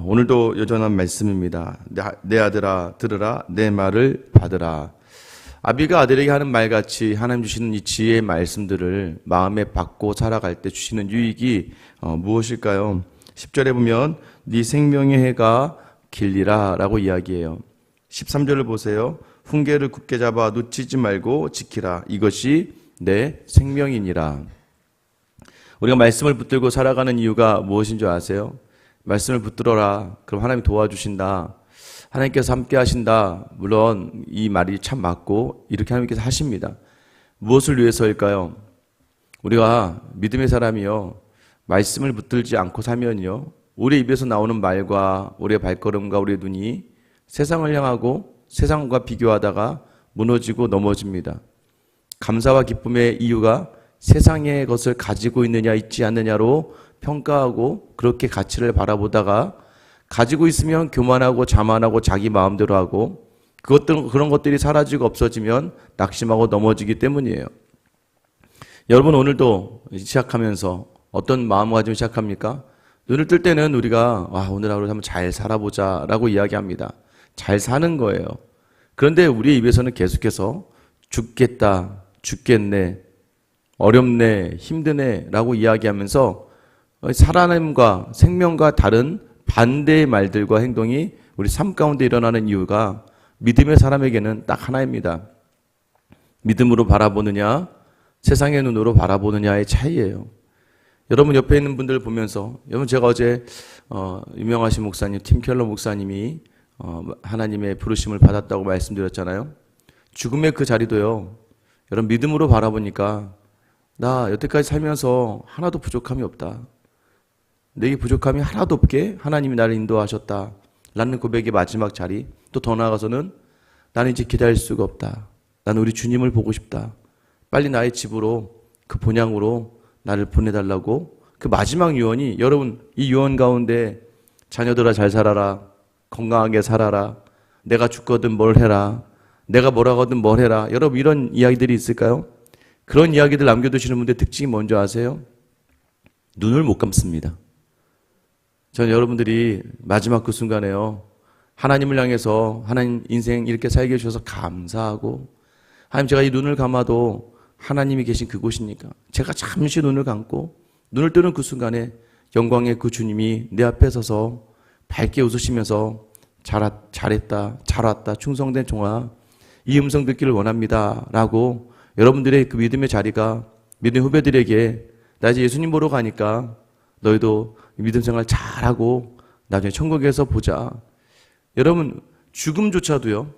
오늘도 여전한 말씀입니다. 내 아들아 들으라, 내 말을 받으라. 아비가 아들에게 하는 말같이 하나님 주시는 이 지혜의 말씀들을 마음에 받고 살아갈 때 주시는 유익이 무엇일까요? 10절에 보면 네 생명의 해가 길리라 라고 이야기해요. 13절을 보세요. 훈계를 굳게 잡아 놓치지 말고 지키라. 이것이 내 생명이니라. 우리가 말씀을 붙들고 살아가는 이유가 무엇인 줄 아세요? 말씀을 붙들어라. 그럼 하나님이 도와주신다. 하나님께서 함께 하신다. 물론 이 말이 참 맞고 이렇게 하나님께서 하십니다. 무엇을 위해서일까요? 우리가 믿음의 사람이요, 말씀을 붙들지 않고 살면요, 우리 입에서 나오는 말과 우리의 발걸음과 우리의 눈이 세상을 향하고 세상과 비교하다가 무너지고 넘어집니다. 감사와 기쁨의 이유가 세상의 것을 가지고 있느냐 있지 않느냐로 평가하고 그렇게 가치를 바라보다가 가지고 있으면 교만하고 자만하고 자기 마음대로 하고 그런 것들이 사라지고 없어지면 낙심하고 넘어지기 때문이에요. 여러분, 오늘도 시작하면서 어떤 마음가짐을 시작합니까? 눈을 뜰 때는 우리가 오늘 하루 한번 잘 살아보자 라고 이야기합니다. 잘 사는 거예요. 그런데 우리 입에서는 계속해서 죽겠다, 죽겠네, 어렵네, 힘드네 라고 이야기하면서 살아남과 생명과 다른 반대의 말들과 행동이 우리 삶 가운데 일어나는 이유가 믿음의 사람에게는 딱 하나입니다. 믿음으로 바라보느냐, 세상의 눈으로 바라보느냐의 차이예요. 여러분 옆에 있는 분들 보면서, 여러분 제가 어제 유명하신 목사님 팀 켈러 목사님이 하나님의 부르심을 받았다고 말씀드렸잖아요. 죽음의 그 자리도요, 여러분 믿음으로 바라보니까 나 여태까지 살면서 하나도 부족함이 없다. 내게 부족함이 하나도 없게 하나님이 나를 인도하셨다 라는 고백의 마지막 자리, 또 더 나아가서는 나는 이제 기다릴 수가 없다. 나는 우리 주님을 보고 싶다. 빨리 나의 집으로, 그 본향으로 나를 보내달라고. 그 마지막 유언이, 여러분 이 유언 가운데 자녀들아 잘 살아라, 건강하게 살아라, 내가 죽거든 뭘 해라, 내가 뭐라거든 뭘 해라, 여러분 이런 이야기들이 있을까요? 그런 이야기들 남겨두시는 분들의 특징이 뭔지 아세요? 눈을 못 감습니다. 저는 여러분들이 마지막 그 순간에요, 하나님을 향해서 하나님 인생 이렇게 살게 해주셔서 감사하고, 하나님 제가 이 눈을 감아도 하나님이 계신 그곳이니까 제가 잠시 눈을 감고 눈을 뜨는 그 순간에 영광의 그 주님이 내 앞에 서서 밝게 웃으시면서 잘했다, 잘 왔다, 충성된 종아, 이 음성 듣기를 원합니다 라고 여러분들의 그 믿음의 자리가 믿음의 후배들에게 나 이제 예수님 보러 가니까 너희도 믿음 생활 잘하고 나중에 천국에서 보자. 여러분 죽음조차도요,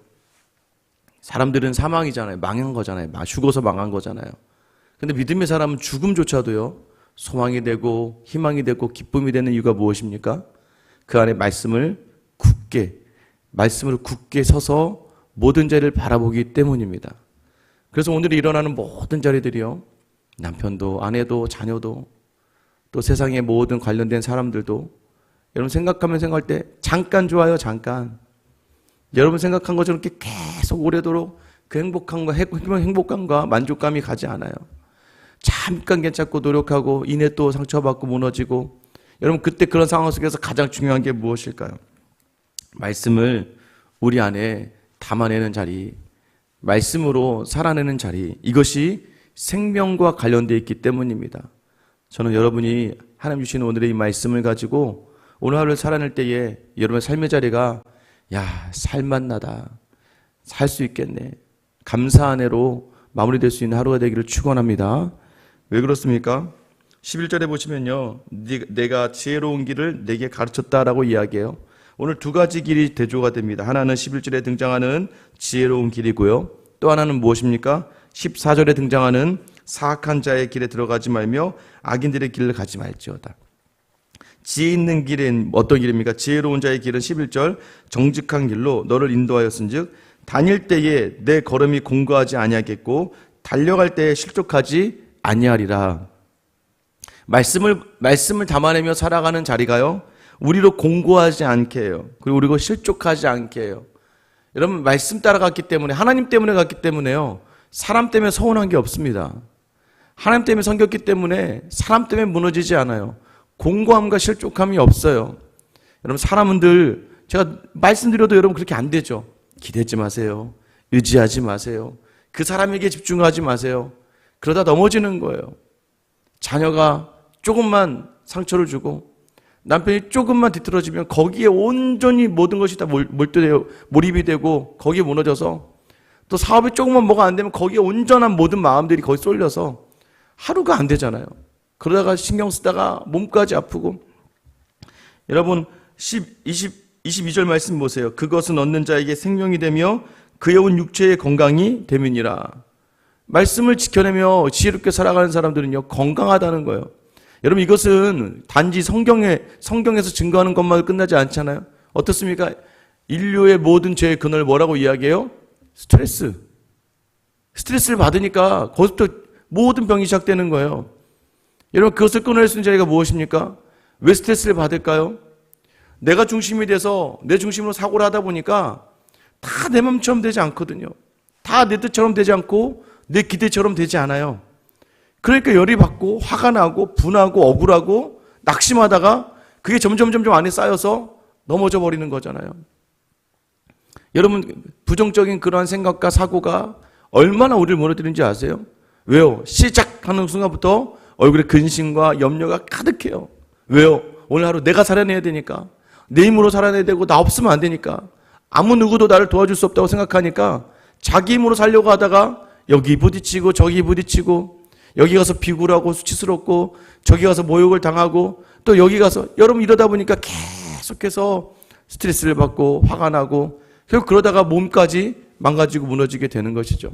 사람들은 사망이잖아요. 망한 거잖아요. 죽어서 망한 거잖아요. 근데 믿음의 사람은 죽음조차도요, 소망이 되고 희망이 되고 기쁨이 되는 이유가 무엇입니까? 그 안에 말씀으로 굳게 서서 모든 자리를 바라보기 때문입니다. 그래서 오늘 일어나는 모든 자리들이요, 남편도 아내도 자녀도 또 세상의 모든 관련된 사람들도 여러분 생각할 때 잠깐 좋아요. 잠깐. 여러분 생각한 것처럼 이렇게 계속 오래도록 그 행복감과 만족감이 가지 않아요. 잠깐 괜찮고 노력하고 이내 또 상처받고 무너지고. 여러분 그때 그런 상황 속에서 가장 중요한 게 무엇일까요? 말씀을 우리 안에 담아내는 자리, 말씀으로 살아내는 자리, 이것이 생명과 관련되어 있기 때문입니다. 저는 여러분이 하나님 주시는 오늘의 이 말씀을 가지고 오늘 하루를 살아낼 때에 여러분의 삶의 자리가 살맛나다, 살 수 있겠네, 감사한 해로 마무리될 수 있는 하루가 되기를 축원합니다. 왜 그렇습니까? 11절에 보시면요, 내가 지혜로운 길을 내게 가르쳤다라고 이야기해요. 오늘 두 가지 길이 대조가 됩니다. 하나는 11절에 등장하는 지혜로운 길이고요, 또 하나는 무엇입니까? 14절에 등장하는 사악한 자의 길에 들어가지 말며 악인들의 길을 가지 말지어다. 지혜 있는 길은 어떤 길입니까? 지혜로운 자의 길은 11절 정직한 길로 너를 인도하였은즉 다닐 때에 내 걸음이 공고하지 아니하겠고 달려갈 때에 실족하지 아니하리라. 말씀을 담아내며 살아가는 자리가요, 우리로 공고하지 않게 해요. 그리고 우리로 실족하지 않게 해요. 여러분 말씀 따라갔기 때문에, 하나님 때문에 갔기 때문에요, 사람 때문에 서운한 게 없습니다. 하나님 때문에 섬겼기 때문에 사람 때문에 무너지지 않아요. 공고함과 실족함이 없어요. 여러분 사람들 제가 말씀드려도 여러분 그렇게 안 되죠. 기대지 마세요. 의지하지 마세요. 그 사람에게 집중하지 마세요. 그러다 넘어지는 거예요. 자녀가 조금만 상처를 주고 남편이 조금만 뒤틀어지면 거기에 온전히 모든 것이 다 몰입이 되고 거기에 무너져서 또 사업이 조금만 뭐가 안 되면 거기에 온전한 모든 마음들이 거기 쏠려서 하루가 안 되잖아요. 그러다가 신경 쓰다가 몸까지 아프고. 여러분 22절 말씀 보세요. 그것은 얻는 자에게 생명이 되며 그의 온 육체의 건강이 됨이니라. 말씀을 지켜내며 지혜롭게 살아가는 사람들은요 건강하다는 거예요. 여러분 이것은 단지 성경에서 증거하는 것만 끝나지 않잖아요. 어떻습니까? 인류의 모든 죄의 근원을 뭐라고 이야기해요? 스트레스를 받으니까 거기서부터 모든 병이 시작되는 거예요. 여러분 그것을 끊어낼 수 있는 자리가 무엇입니까? 왜 스트레스를 받을까요? 내가 중심이 돼서 내 중심으로 사고를 하다 보니까 다 내 맘처럼 되지 않거든요. 다 내 뜻처럼 되지 않고 내 기대처럼 되지 않아요. 그러니까 열이 받고 화가 나고 분하고 억울하고 낙심하다가 그게 점점 안에 쌓여서 넘어져 버리는 거잖아요. 여러분 부정적인 그러한 생각과 사고가 얼마나 우리를 무너뜨리는지 아세요? 왜요? 시작하는 순간부터 얼굴에 근심과 염려가 가득해요. 왜요? 오늘 하루 내가 살아내야 되니까, 내 힘으로 살아내야 되고 나 없으면 안 되니까, 아무 누구도 나를 도와줄 수 없다고 생각하니까 자기 힘으로 살려고 하다가 여기 부딪히고 저기 부딪히고 여기 가서 비굴하고 수치스럽고 저기 가서 모욕을 당하고 또 여기 가서, 여러분 이러다 보니까 계속해서 스트레스를 받고 화가 나고 결국 그러다가 몸까지 망가지고 무너지게 되는 것이죠.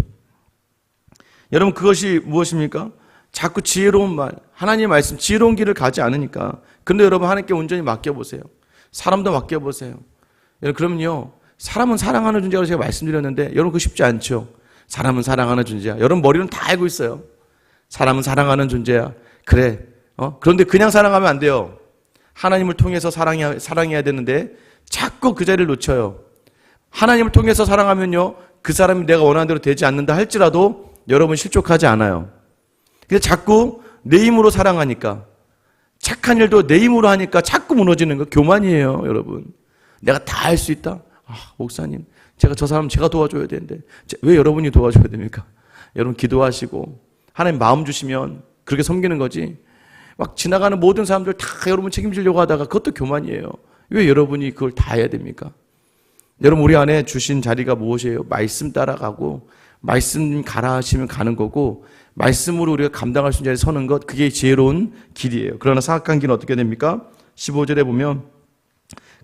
여러분 그것이 무엇입니까? 자꾸 지혜로운 말, 하나님의 말씀, 지혜로운 길을 가지 않으니까. 근데 여러분 하나님께 온전히 맡겨보세요. 사람도 맡겨보세요. 여러분 그러면요, 사람은 사랑하는 존재라고 제가 말씀드렸는데 여러분 그거 쉽지 않죠. 사람은 사랑하는 존재야. 여러분 머리는 다 알고 있어요. 사람은 사랑하는 존재야. 그래. 그런데 그냥 사랑하면 안 돼요. 하나님을 통해서 사랑해야 되는데 자꾸 그 자리를 놓쳐요. 하나님을 통해서 사랑하면요, 그 사람이 내가 원하는 대로 되지 않는다 할지라도 여러분 실족하지 않아요. 근데 자꾸 내 힘으로 사랑하니까, 착한 일도 내 힘으로 하니까 자꾸 무너지는 거 교만이에요, 여러분. 내가 다 할 수 있다? 목사님, 저 사람 제가 도와줘야 되는데 왜 여러분이 도와줘야 됩니까? 여러분 기도하시고 하나님 마음 주시면 그렇게 섬기는 거지, 막 지나가는 모든 사람들 다 여러분 책임지려고 하다가 그것도 교만이에요. 왜 여러분이 그걸 다 해야 됩니까? 여러분 우리 안에 주신 자리가 무엇이에요? 말씀 따라가고 말씀 가라 하시면 가는 거고, 말씀으로 우리가 감당할 수 있는 자리에 서는 것, 그게 지혜로운 길이에요. 그러나 사악한 길은 어떻게 됩니까? 15절에 보면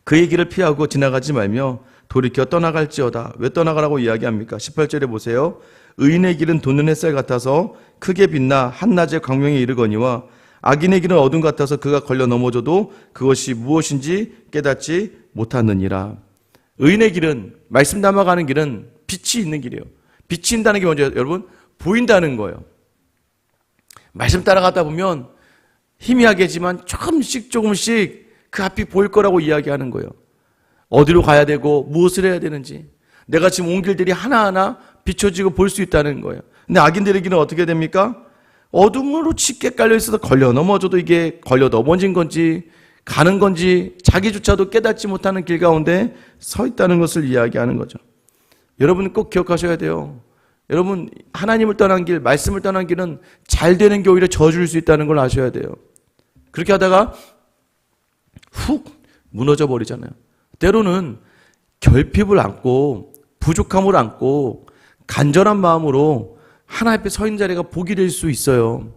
그의 길을 피하고 지나가지 말며 돌이켜 떠나갈지어다. 왜 떠나가라고 이야기합니까? 18절에 보세요. 의인의 길은 돋는 햇살 같아서 크게 빛나 한낮의 광명에 이르거니와 악인의 길은 어둠 같아서 그가 걸려 넘어져도 그것이 무엇인지 깨닫지 못하느니라. 의인의 길은, 말씀 담아가는 길은 빛이 있는 길이에요. 빛이 있다는 게 먼저 여러분 보인다는 거예요. 말씀 따라가다 보면 희미하게지만 조금씩 그 앞이 보일 거라고 이야기하는 거예요. 어디로 가야 되고 무엇을 해야 되는지, 내가 지금 온 길들이 하나하나 비춰지고 볼 수 있다는 거예요. 근데 악인들의 길은 어떻게 됩니까? 어둠으로 짙게 깔려 있어서 걸려 넘어져도 이게 걸려 넘어진 건지 가는 건지 자기조차도 깨닫지 못하는 길 가운데 서 있다는 것을 이야기하는 거죠. 여러분 꼭 기억하셔야 돼요. 여러분 하나님을 떠난 길, 말씀을 떠난 길은 잘 되는 게 오히려 저주일 수 있다는 걸 아셔야 돼요. 그렇게 하다가 훅 무너져 버리잖아요. 때로는 결핍을 안고 부족함을 안고 간절한 마음으로 하나님 앞에 서 있는 자리가 복이 될 수 있어요.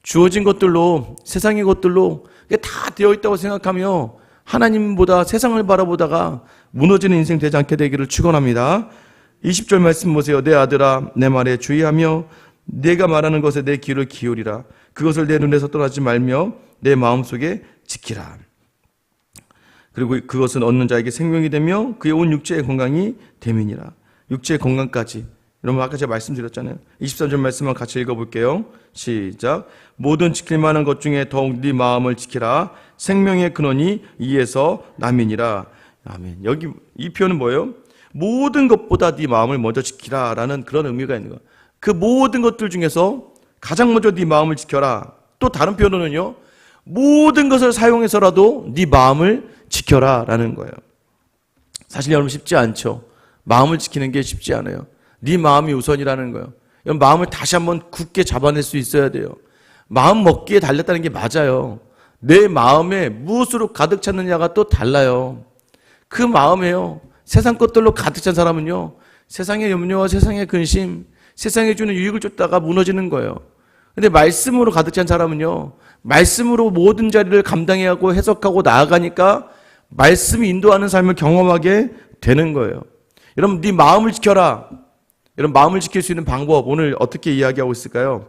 주어진 것들로, 세상의 것들로 다 되어 있다고 생각하며 하나님보다 세상을 바라보다가 무너지는 인생 되지 않게 되기를 축원합니다. 20절 말씀 보세요. 내 아들아, 내 말에 주의하며 내가 말하는 것에 내 귀를 기울이라. 그것을 내 눈에서 떠나지 말며 내 마음속에 지키라. 그리고 그것은 얻는 자에게 생명이 되며 그의 온 육체의 건강이 됨이니라. 육체의 건강까지. 여러분 아까 제가 말씀드렸잖아요. 23절 말씀만 같이 읽어볼게요. 시작. 모든 지킬 만한 것 중에 더욱 네 마음을 지키라. 생명의 근원이 이에서 남이니라. 아멘. 여기 이 표현은 뭐예요? 모든 것보다 네 마음을 먼저 지키라 라는 그런 의미가 있는 거예요. 그 모든 것들 중에서 가장 먼저 네 마음을 지켜라. 또 다른 표현으로는요, 모든 것을 사용해서라도 네 마음을 지켜라. 지켜라 라는 거예요. 사실 여러분 쉽지 않죠. 마음을 지키는 게 쉽지 않아요. 네 마음이 우선이라는 거예요. 여러분 마음을 다시 한번 굳게 잡아낼 수 있어야 돼요. 마음 먹기에 달렸다는 게 맞아요. 내 마음에 무엇으로 가득 찼느냐가 또 달라요. 그 마음에요. 세상 것들로 가득 찬 사람은요. 세상의 염려와 세상의 근심, 세상에 주는 유익을 쫓다가 무너지는 거예요. 근데 말씀으로 가득 찬 사람은요. 말씀으로 모든 자리를 감당해야 하고 해석하고 나아가니까 말씀이 인도하는 삶을 경험하게 되는 거예요. 여러분 네 마음을 지켜라. 여러분 마음을 지킬 수 있는 방법 오늘 어떻게 이야기하고 있을까요?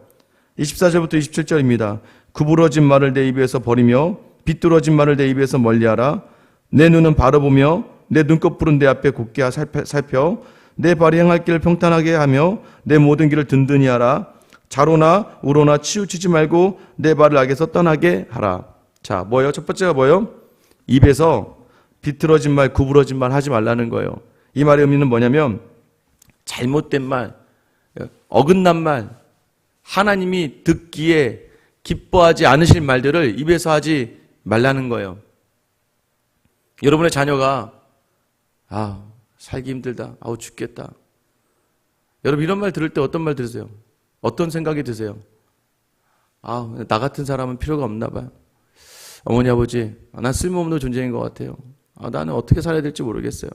24절부터 27절입니다. 구부러진 말을 내 입에서 버리며 비뚤어진 말을 내 입에서 멀리하라. 내 눈은 바라보며 내 눈꺼풀은 내 앞에 곧게 살펴 내 발이 행할 길을 평탄하게 하며 내 모든 길을 든든히 하라. 자로나 우로나 치우치지 말고 내 발을 악에서 떠나게 하라. 자, 뭐예요? 첫 번째가 뭐예요? 입에서 비틀어진 말, 구부러진 말 하지 말라는 거예요. 이 말의 의미는 뭐냐면 잘못된 말, 어긋난 말, 하나님이 듣기에 기뻐하지 않으실 말들을 입에서 하지 말라는 거예요. 여러분의 자녀가 살기 힘들다, 죽겠다. 여러분 이런 말 들을 때 어떤 말 들으세요? 어떤 생각이 드세요? 나 같은 사람은 필요가 없나 봐요. 어머니 아버지, 난 쓸모없는 존재인 것 같아요. 나는 어떻게 살아야 될지 모르겠어요.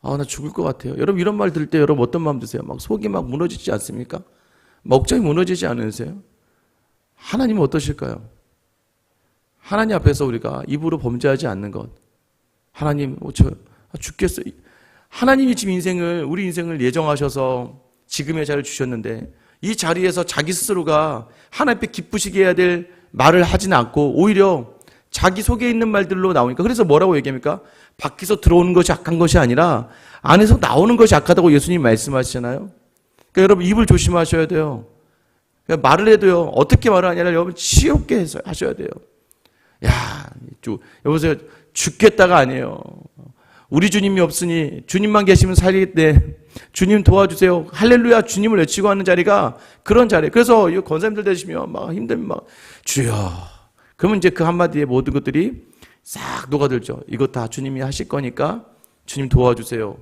나 죽을 것 같아요. 여러분 이런 말 들을 때 여러분 어떤 마음 드세요? 막 속이 막 무너지지 않습니까? 억장이 무너지지 않으세요? 하나님은 어떠실까요? 하나님 앞에서 우리가 입으로 범죄하지 않는 것. 하나님, 죽겠어요. 하나님이 지금 우리 인생을 예정하셔서 지금의 자리를 주셨는데 이 자리에서 자기 스스로가 하나님 앞에 기쁘시게 해야 될 말을 하진 않고 오히려 자기 속에 있는 말들로 나오니까 그래서 뭐라고 얘기합니까? 밖에서 들어오는 것이 악한 것이 아니라 안에서 나오는 것이 악하다고 예수님 말씀하시잖아요. 그러니까 여러분 입을 조심하셔야 돼요. 그러니까 말을 해도요. 어떻게 말을 하냐면 여러분 지혜롭게 하셔야 돼요. 여보세요. 죽겠다가 아니에요. 우리 주님이 없으니 주님만 계시면 살리겠대. 주님 도와주세요. 할렐루야 주님을 외치고 하는 자리가 그런 자리예요. 그래서 이 권사님들 되시면 막 힘들면 막 주여. 그러면 이제 그 한마디에 모든 것들이 싹 녹아들죠. 이거 다 주님이 하실 거니까 주님 도와주세요.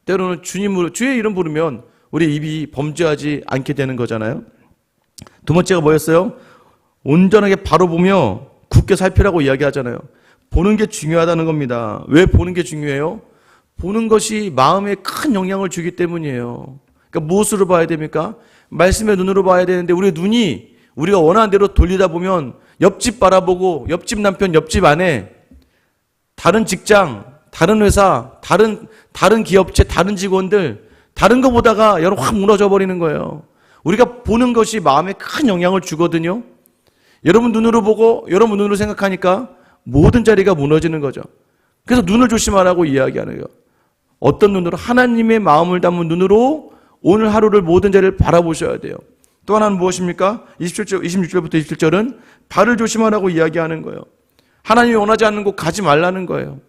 때로는 주님으로 주의 이름 부르면 우리 입이 범죄하지 않게 되는 거잖아요. 두 번째가 뭐였어요? 온전하게 바로 보며 굳게 살피라고 이야기하잖아요. 보는 게 중요하다는 겁니다. 왜 보는 게 중요해요? 보는 것이 마음에 큰 영향을 주기 때문이에요. 그러니까 무엇으로 봐야 됩니까? 말씀의 눈으로 봐야 되는데 우리의 눈이 우리가 원하는 대로 돌리다 보면 옆집 바라보고 옆집 남편, 옆집 아내, 다른 직장, 다른 회사, 다른 기업체, 다른 직원들, 다른 거 보다가 여러분 확 무너져 버리는 거예요. 우리가 보는 것이 마음에 큰 영향을 주거든요. 여러분 눈으로 보고 여러분 눈으로 생각하니까 모든 자리가 무너지는 거죠. 그래서 눈을 조심하라고 이야기하는 거예요. 어떤 눈으로? 하나님의 마음을 담은 눈으로 오늘 하루를 모든 자리를 바라보셔야 돼요. 또 하나는 무엇입니까? 26절부터 27절은 발을 조심하라고 이야기하는 거예요. 하나님이 원하지 않는 곳 가지 말라는 거예요.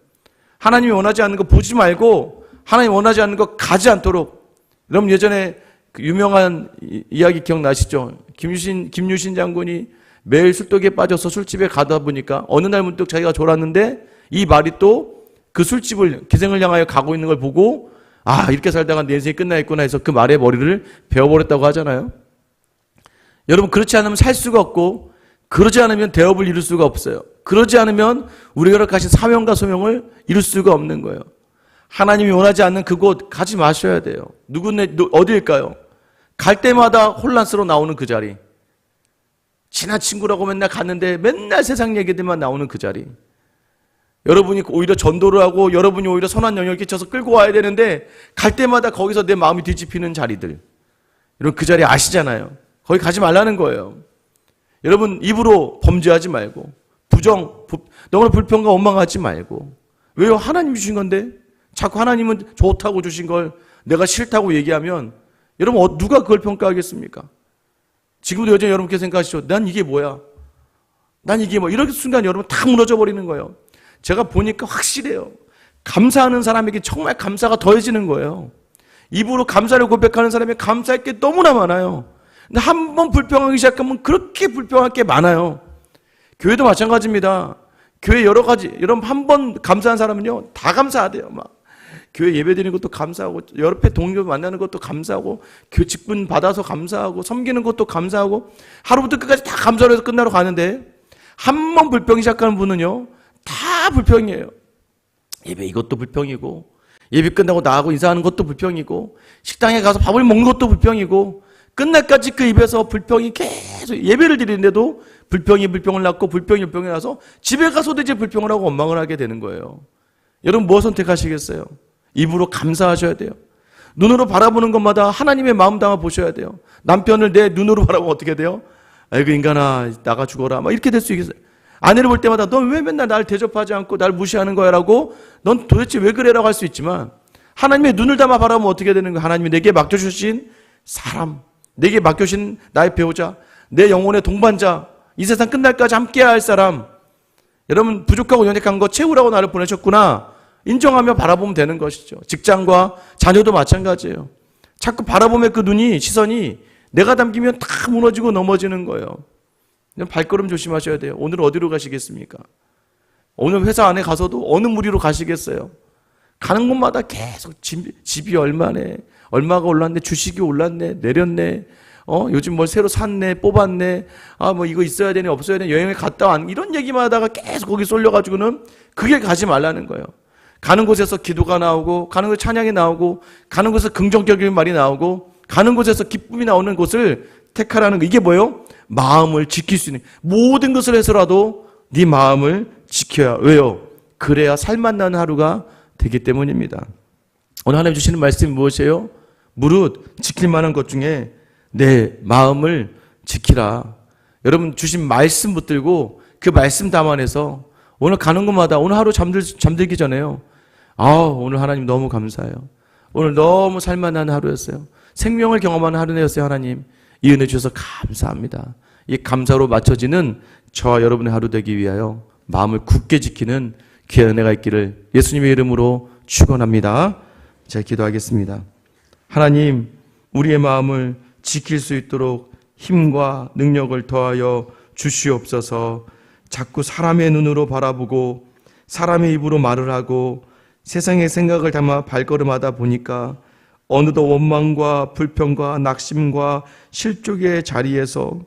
하나님이 원하지 않는 거 보지 말고 하나님이 원하지 않는 거 가지 않도록. 여러분 예전에 그 유명한 이야기 기억나시죠? 김유신 장군이 매일 술독에 빠져서 술집에 가다 보니까 어느 날 문득 자기가 졸았는데 이 말이 또 그 술집을 기생을 향하여 가고 있는 걸 보고 이렇게 살다가 내 인생이 끝나겠구나 해서 그 말의 머리를 베어버렸다고 하잖아요. 여러분 그렇지 않으면 살 수가 없고 그러지 않으면 대업을 이룰 수가 없어요. 그러지 않으면 우리가 가진 사명과 소명을 이룰 수가 없는 거예요. 하나님이 원하지 않는 그곳 가지 마셔야 돼요. 어디일까요? 갈 때마다 혼란스러워 나오는 그 자리. 친한 친구라고 맨날 갔는데 맨날 세상 얘기들만 나오는 그 자리. 여러분이 오히려 전도를 하고 여러분이 오히려 선한 영역을 끼쳐서 끌고 와야 되는데 갈 때마다 거기서 내 마음이 뒤집히는 자리들. 여러분 그 자리 아시잖아요. 거기 가지 말라는 거예요. 여러분 입으로 범죄하지 말고 너무나 불평과 원망하지 말고. 왜요? 하나님이 주신 건데 자꾸 하나님은 좋다고 주신 걸 내가 싫다고 얘기하면 여러분 누가 그걸 평가하겠습니까? 지금도 여전히 여러분께 생각하시죠. 난 이게 뭐야? 난 이게 뭐 이렇게 순간 여러분 다 무너져 버리는 거예요. 제가 보니까 확실해요. 감사하는 사람에게 정말 감사가 더해지는 거예요. 입으로 감사를 고백하는 사람이 감사할 게 너무나 많아요. 근데 한 번 불평하기 시작하면 그렇게 불평할 게 많아요. 교회도 마찬가지입니다. 교회 여러 가지, 여러분 한 번 감사한 사람은요, 다 감사하대요. 막 교회 예배 드리는 것도 감사하고, 옆에 동료 만나는 것도 감사하고, 교회 직분 받아서 감사하고, 섬기는 것도 감사하고, 하루부터 끝까지 다 감사로 해서 끝나러 가는데, 한 번 불평이 시작하는 분은요, 다 불평이에요. 예배 이것도 불평이고, 예배 끝나고 나하고 인사하는 것도 불평이고, 식당에 가서 밥을 먹는 것도 불평이고, 끝날까지 그 입에서 불평이 계속, 예배를 드리는데도 불평이 불평을 낳고 불평이 불평이 나서 집에 가서도 이제 불평을 하고 원망을 하게 되는 거예요. 여러분 뭐 선택하시겠어요? 입으로 감사하셔야 돼요. 눈으로 바라보는 것마다 하나님의 마음 담아 보셔야 돼요. 남편을 내 눈으로 바라보면 어떻게 돼요? 아이고 인간아 나가 죽어라 막 이렇게 될 수 있겠어요. 아내를 볼 때마다 넌 왜 맨날 날 대접하지 않고 날 무시하는 거야 라고, 넌 도대체 왜 그래라고 할 수 있지만, 하나님의 눈을 담아 바라보면 어떻게 되는 거야? 하나님이 내게 맡겨주신 사람, 내게 맡겨주신 나의 배우자, 내 영혼의 동반자, 이 세상 끝날까지 함께해야 할 사람, 여러분 부족하고 연약한 거 채우라고 나를 보내셨구나 인정하며 바라보면 되는 것이죠. 직장과 자녀도 마찬가지예요. 자꾸 바라보면 그 눈이, 시선이 내가 담기면 다 무너지고 넘어지는 거예요. 발걸음 조심하셔야 돼요. 오늘 어디로 가시겠습니까? 오늘 회사 안에 가서도 어느 무리로 가시겠어요? 가는 곳마다 계속 집이 얼마네, 얼마가 올랐네, 주식이 올랐네, 내렸네, 요즘 뭘 새로 샀네, 뽑았네, 뭐 이거 있어야 되네, 없어야 되네, 여행을 갔다 왔네, 이런 얘기만 하다가 계속 거기 쏠려가지고는 그게 가지 말라는 거예요. 가는 곳에서 기도가 나오고, 가는 곳에 찬양이 나오고, 가는 곳에서 긍정적인 말이 나오고, 가는 곳에서 기쁨이 나오는 곳을 택하라는 거. 이게 뭐예요? 마음을 지킬 수 있는, 모든 것을 해서라도 네 마음을 지켜야. 왜요? 그래야 살맛나는 하루가 되기 때문입니다. 오늘 하나님 주시는 말씀이 무엇이에요? 무릇 지킬 만한 것 중에 내 마음을 지키라. 여러분 주신 말씀 붙들고 그 말씀 담아내서 오늘 가는 곳마다, 오늘 하루 잠들기 전에요, 오늘 하나님 너무 감사해요. 오늘 너무 살만한 하루였어요. 생명을 경험하는 하루였어요. 하나님 이 은혜 주셔서 감사합니다. 이 감사로 맞춰지는 저와 여러분의 하루 되기 위하여 마음을 굳게 지키는 귀한 은혜가 있기를 예수님의 이름으로 축원합니다. 제가 기도하겠습니다. 하나님, 우리의 마음을 지킬 수 있도록 힘과 능력을 더하여 주시옵소서. 자꾸 사람의 눈으로 바라보고 사람의 입으로 말을 하고 세상의 생각을 담아 발걸음하다 보니까 어느덧 원망과 불평과 낙심과 실족의 자리에서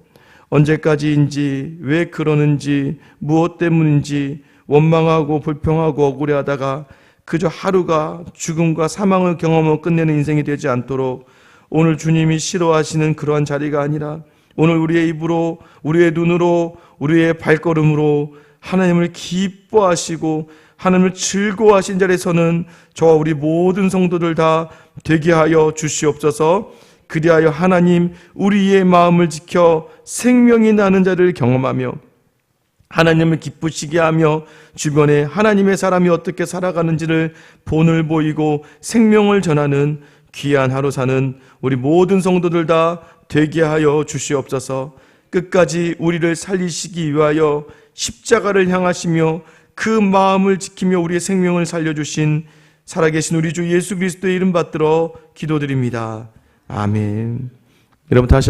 언제까지인지, 왜 그러는지, 무엇 때문인지 원망하고 불평하고 억울해하다가 그저 하루가 죽음과 사망을 경험하고 끝내는 인생이 되지 않도록 오늘 주님이 싫어하시는 그러한 자리가 아니라 오늘 우리의 입으로, 우리의 눈으로, 우리의 발걸음으로 하나님을 기뻐하시고 하나님을 즐거워하신 자리에서는 저와 우리 모든 성도들 다 되게 하여 주시옵소서. 그리하여 하나님, 우리의 마음을 지켜 생명이 나는 자를 경험하며 하나님을 기쁘시게 하며 주변에 하나님의 사람이 어떻게 살아가는지를 본을 보이고 생명을 전하는 귀한 하루 사는 우리 모든 성도들 다 되게 하여 주시옵소서. 끝까지 우리를 살리시기 위하여 십자가를 향하시며 그 마음을 지키며 우리의 생명을 살려주신 살아계신 우리 주 예수 그리스도의 이름 받들어 기도드립니다. 아멘. 여러분 다시